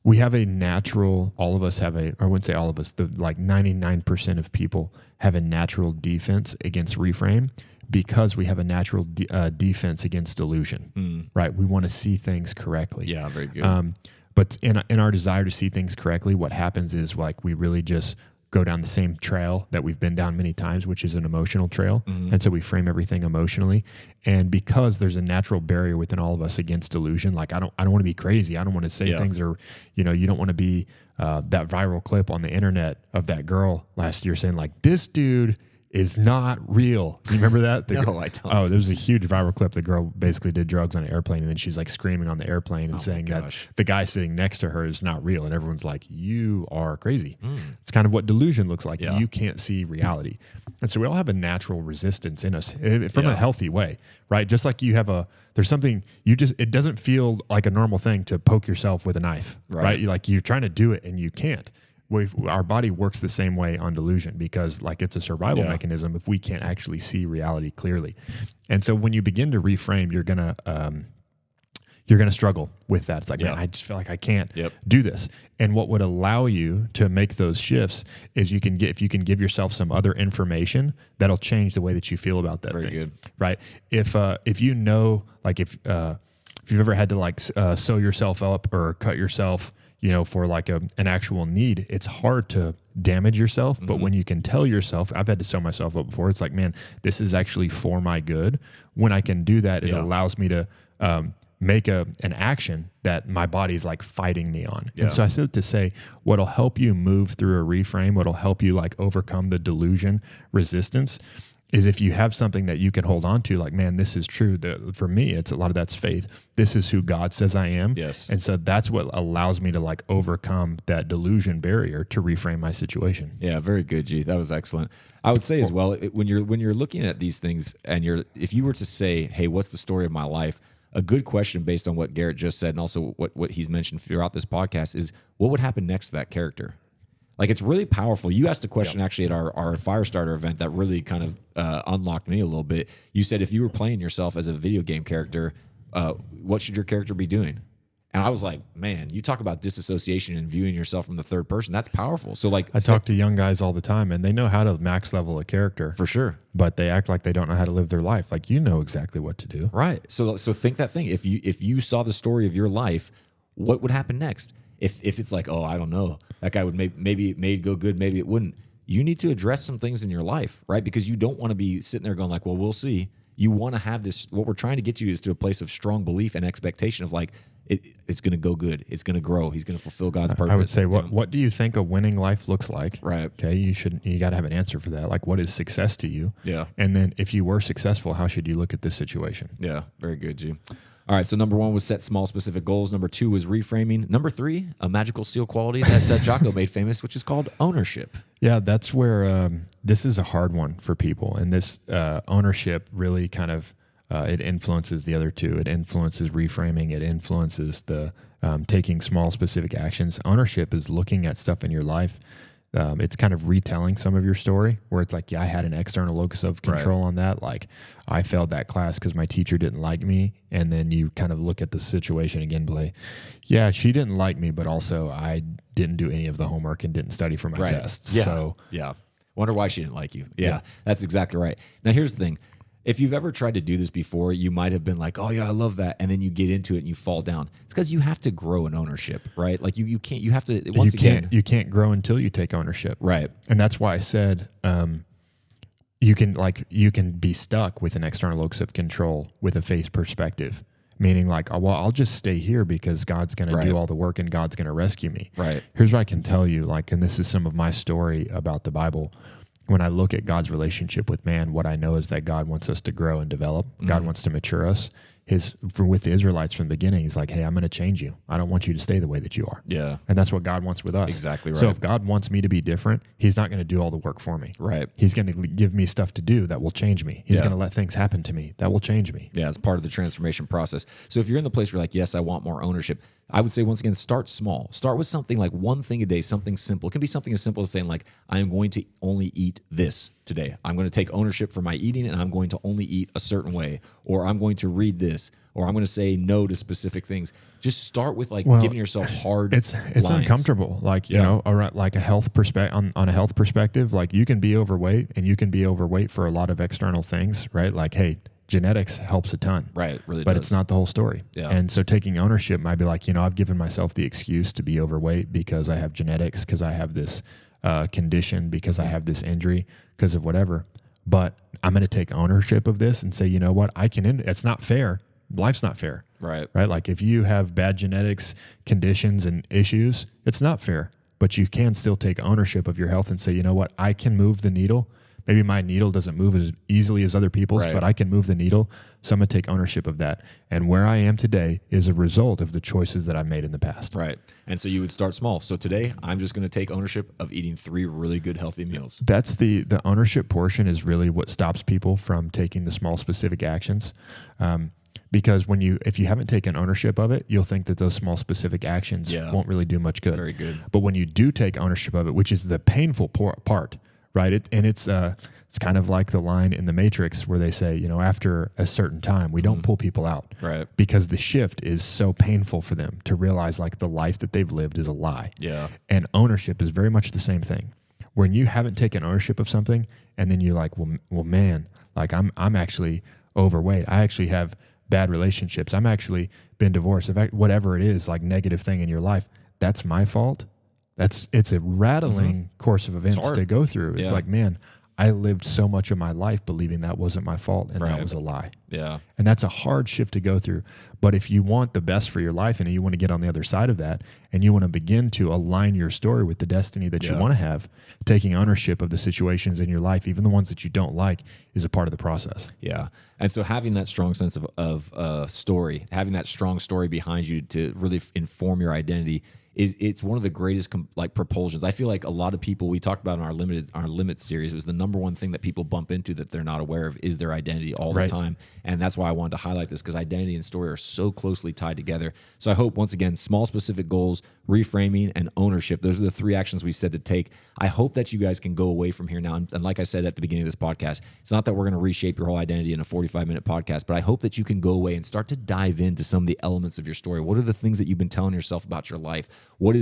we have a natural, all of us have I wouldn't say all of us, 99% of people have a natural defense against reframe, because we have a natural defense against delusion, right? We want to see things correctly. Yeah, very good. But in our desire to see things correctly, what happens is we really just go down the same trail that we've been down many times, which is an emotional trail. Mm-hmm. And so we frame everything emotionally. And because there's a natural barrier within all of us against delusion, I don't want to be crazy. I don't want to say things, or, you don't want to be that viral clip on the internet of that girl last year saying this dude is not real. You remember that? No, I don't. Oh, there was a huge viral clip. The girl basically did drugs on an airplane, and then she's screaming on the airplane and saying that the guy sitting next to her is not real. And everyone's like, you are crazy. It's kind of what delusion looks like. Yeah. You can't see reality. And so we all have a natural resistance in us from a healthy way, right? Just like you have there's something it doesn't feel like a normal thing to poke yourself with a knife, right? You're trying to do it and you can't. Our body works the same way on delusion, because it's a survival mechanism if we can't actually see reality clearly. And so when you begin to reframe, you're gonna struggle with that. It's man, I just feel like I can't do this. And what would allow you to make those shifts is if you can give yourself some other information that'll change the way that you feel about that thing. Very good. Right? If you've ever had to sew yourself up or cut yourself, for an actual need, it's hard to damage yourself. But when you can tell yourself, I've had to sew myself up before. It's man, this is actually for my good. When I can do that, it allows me to make an action that my body's fighting me on. Yeah. And so I said to say, what'll help you move through a reframe, what'll help you overcome the delusion resistance, is if you have something that you can hold on to, man, this is true. For me, it's a lot of that's faith. This is who God says I am. Yes. And so that's what allows me to overcome that delusion barrier to reframe my situation. Yeah, very good, G. That was excellent. I would say as well, when you're looking at these things and if you were to say, hey, what's the story of my life? A good question based on what Garrett just said and also what he's mentioned throughout this podcast is, what would happen next to that character? It's really powerful. You asked a question actually at our Firestarter event that really kind of unlocked me a little bit. You said if you were playing yourself as a video game character, what should your character be doing? And I was like, man, you talk about disassociation and viewing yourself from the third person. That's powerful. So like, I talk to young guys all the time, and they know how to max level a character for sure, but they act like they don't know how to live their life. Like, you know exactly what to do. Right. So think that thing. If you saw the story of your life, what would happen next? If it's like, oh, I don't know, that guy would maybe it may go good, maybe it wouldn't. You need to address some things in your life, right? Because you don't want to be sitting there going like, well, we'll see. You want to have this. What we're trying to get you is to a place of strong belief and expectation of like, it's going to go good. It's going to grow. He's going to fulfill God's purpose. I would say, what do you think a winning life looks like? Right. Okay. You got to have an answer for that. Like, what is success to you? Yeah. And then if you were successful, how should you look at this situation? Yeah. Very good, G. All right, so number 1 was set small, specific goals. Number 2 was reframing. Number 3, a magical seal quality that Jocko made famous, which is called ownership. Yeah, that's where this is a hard one for people. And this ownership really kind of, it influences the other two. It influences reframing. It influences the taking small, specific actions. Ownership is looking at stuff in your life. It's kind of retelling some of your story where it's like, yeah, I had an external locus of control on that. Like, I failed that class because my teacher didn't like me. And then you kind of look at the situation again, play, yeah, she didn't like me, but also I didn't do any of the homework and didn't study for my tests. Yeah. So, yeah. Wonder why she didn't like you. Yeah, that's exactly right. Now, here's the thing. If you've ever tried to do this before, you might have been like, oh, yeah, I love that. And then you get into it and you fall down. It's because you have to grow in ownership, right? Like you can't, you have to, you can't grow until you take ownership. Right. And that's why I said, you can be stuck with an external locus of control with a faith perspective, meaning like, oh, well, I'll just stay here because God's going to do all the work and God's going to rescue me. Right. Here's what I can tell you, like, and this is some of my story about the Bible. When I look at God's relationship with man, what I know is that God wants us to grow and develop. God wants to mature us. With the Israelites from the beginning, he's like, hey, I'm going to change you. I don't want you to stay the way that you are. Yeah. And that's what God wants with us. Exactly right. So if God wants me to be different, he's not going to do all the work for me. Right. He's going to give me stuff to do that will change me. He's going to let things happen to me that will change me. Yeah, it's part of the transformation process. So if you're in the place where you're like, yes, I want more ownership, I would say, once again, start small. Start with something like one thing a day, something simple. It can be something as simple as saying like, I am going to only eat this today. I'm going to take ownership for my eating and I'm going to only eat a certain way. Or I'm going to read this. Or I'm going to say no to specific things. Just start with giving yourself hard It's lines. uncomfortable. Like, you know, like a health on a health perspective, like you can be overweight and you can be overweight for a lot of external things, right? Like, hey, genetics helps a ton. Right, really but does. It's not the whole story. Yeah. And so taking ownership might be like, you know, I've given myself the excuse to be overweight because I have genetics, because I have this condition, because I have this injury, because of whatever. But I'm going to take ownership of this and say, you know what, it's not fair. Life's not fair. Right. Like if you have bad genetics, conditions, and issues, it's not fair. But you can still take ownership of your health and say, you know what, I can move the needle. Maybe my needle doesn't move as easily as other people's, but I can move the needle. So I'm going to take ownership of that. And where I am today is a result of the choices that I've made in the past. Right. And so you would start small. So today, I'm just going to take ownership of eating 3 really good, healthy meals. That's the ownership portion is really what stops people from taking the small, specific actions. Because if you haven't taken ownership of it, you'll think that those small specific actions won't really do much good. Very good. But when you do take ownership of it, which is the painful part, right? It's kind of like the line in The Matrix where they say, you know, after a certain time, we don't pull people out, right? Because the shift is so painful for them to realize like the life that they've lived is a lie. Yeah. And ownership is very much the same thing. When you haven't taken ownership of something, and then you're like, well, man, like I'm actually overweight. I actually have bad relationships. I'm actually been divorced. Whatever it is, like negative thing in your life, that's my fault. It's a rattling course of events to go through. It's like, man, I lived so much of my life believing that wasn't my fault and that was a lie. Yeah. And that's a hard shift to go through. But if you want the best for your life and you want to get on the other side of that and you want to begin to align your story with the destiny that you want to have, taking ownership of the situations in your life, even the ones that you don't like, is a part of the process. Yeah. And so having that strong sense of story, having that strong story behind you to really inform your identity it's one of the greatest like propulsions. I feel like a lot of people, we talked about in our limits series, it was the number one thing that people bump into that they're not aware of is their identity all the time. And that's why I wanted to highlight this, because identity and story are so closely tied together. So I hope, once again, small specific goals, reframing, and ownership. Those are the 3 actions we said to take. I hope that you guys can go away from here now. And like I said at the beginning of this podcast, it's not that we're going to reshape your whole identity in a 45-minute podcast, but I hope that you can go away and start to dive into some of the elements of your story. What are the things that you've been telling yourself about your life? What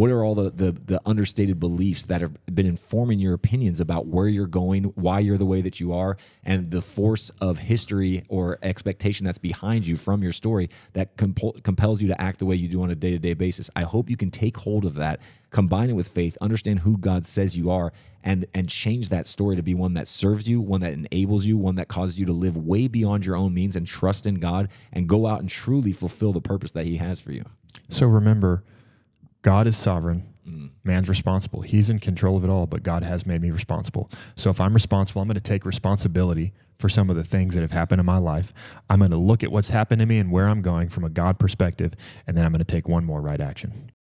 are all the understated beliefs that have been informing your opinions about where you're going, why you're the way that you are, and the force of history or expectation that's behind you from your story that compels you to act the way you do on a day-to-day basis. I hope you can take hold of that, combine it with faith, understand who God says you are, and change that story to be one that serves you, one that enables you, one that causes you to live way beyond your own means and trust in God and go out and truly fulfill the purpose that he has for you. So remember, God is sovereign. Man's responsible. He's in control of it all, but God has made me responsible. So if I'm responsible, I'm going to take responsibility for some of the things that have happened in my life. I'm going to look at what's happened to me and where I'm going from a God perspective, and then I'm going to take one more right action.